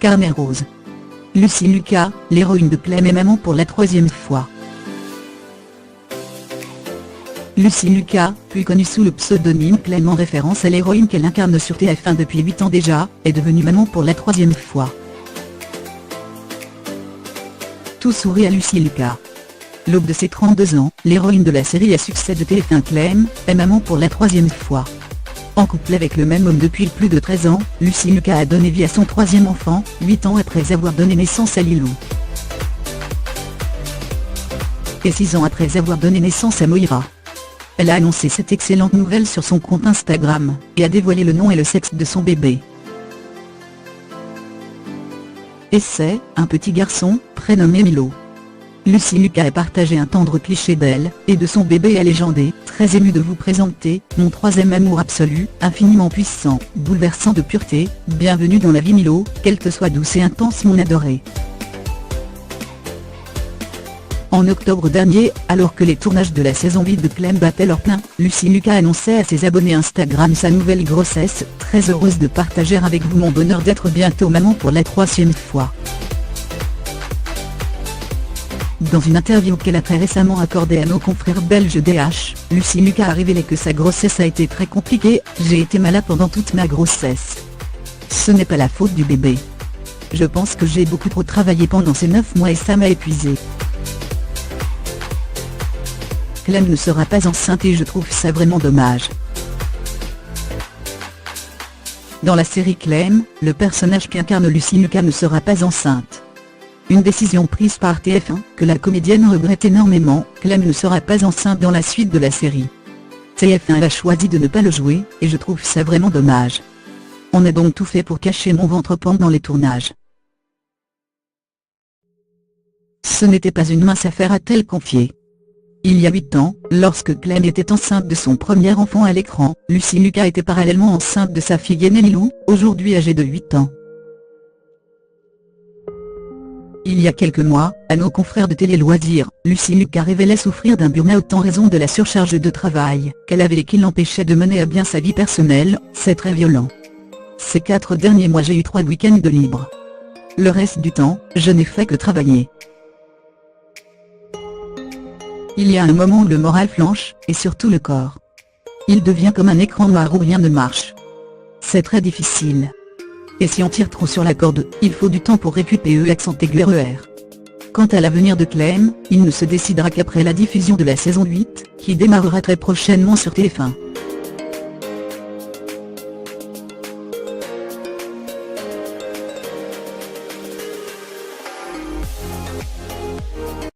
Carnet rose. Lucie Lucas, l'héroïne de Clem est maman pour la 3e fois. Lucie Lucas, plus connue sous le pseudonyme Clem en référence à l'héroïne qu'elle incarne sur TF1 depuis 8 ans déjà, est devenue maman pour la 3e fois. Tout sourit à Lucie Lucas. L'aube de ses 32 ans, l'héroïne de la série à succès de TF1 Clem, est maman pour la 3e fois. En couple avec le même homme depuis plus de 13 ans, Lucie Lucas a donné vie à son 3e enfant, 8 ans après avoir donné naissance à Lilou. Et 6 ans après avoir donné naissance à Moira. Elle a annoncé cette excellente nouvelle sur son compte Instagram, et a dévoilé le nom et le sexe de son bébé. Et c'est un petit garçon, prénommé Milo. Lucie Lucas a partagé un tendre cliché d'elle, et de son bébé a légendé, très émue de vous présenter, mon 3e amour absolu, infiniment puissant, bouleversant de pureté, bienvenue dans la vie Milo, qu'elle te soit douce et intense mon adoré. En octobre dernier, alors que les tournages de la saison 8 de Clem battaient leur plein, Lucie Lucas annonçait à ses abonnés Instagram sa nouvelle grossesse, très heureuse de partager avec vous mon bonheur d'être bientôt maman pour la 3e fois. Dans une interview qu'elle a très récemment accordée à nos confrères belges DH, Lucie Lucas a révélé que sa grossesse a été très compliquée. J'ai été malade pendant toute ma grossesse. Ce n'est pas la faute du bébé. Je pense que j'ai beaucoup trop travaillé pendant ces 9 mois et ça m'a épuisée. Clem ne sera pas enceinte et je trouve ça vraiment dommage. Dans la série Clem, le personnage qu'incarne Lucie Lucas ne sera pas enceinte. Une décision prise par TF1, que la comédienne regrette énormément. Clem ne sera pas enceinte dans la suite de la série. TF1 a choisi de ne pas le jouer, et je trouve ça vraiment dommage. On a donc tout fait pour cacher mon ventre pendant les tournages. Ce n'était pas une mince affaire, a-t-elle confié. Il y a 8 ans, lorsque Clem était enceinte de son premier enfant à l'écran, Lucie Lucas était parallèlement enceinte de sa fille aînée Lilou, aujourd'hui âgée de 8 ans. Il y a quelques mois, à nos confrères de Télé Loisirs, Lucie Lucas révélait souffrir d'un burn-out en raison de la surcharge de travail qu'elle avait et qui l'empêchait de mener à bien sa vie personnelle. C'est très violent. Ces 4 derniers mois j'ai eu 3 week-ends de libre. Le reste du temps, je n'ai fait que travailler. Il y a un moment où le moral flanche, et surtout le corps. Il devient comme un écran noir où rien ne marche. C'est très difficile. Et si on tire trop sur la corde, il faut du temps pour récupérer l'accent aigu RER. Quant à l'avenir de Clem, il ne se décidera qu'après la diffusion de la saison 8, qui démarrera très prochainement sur TF1.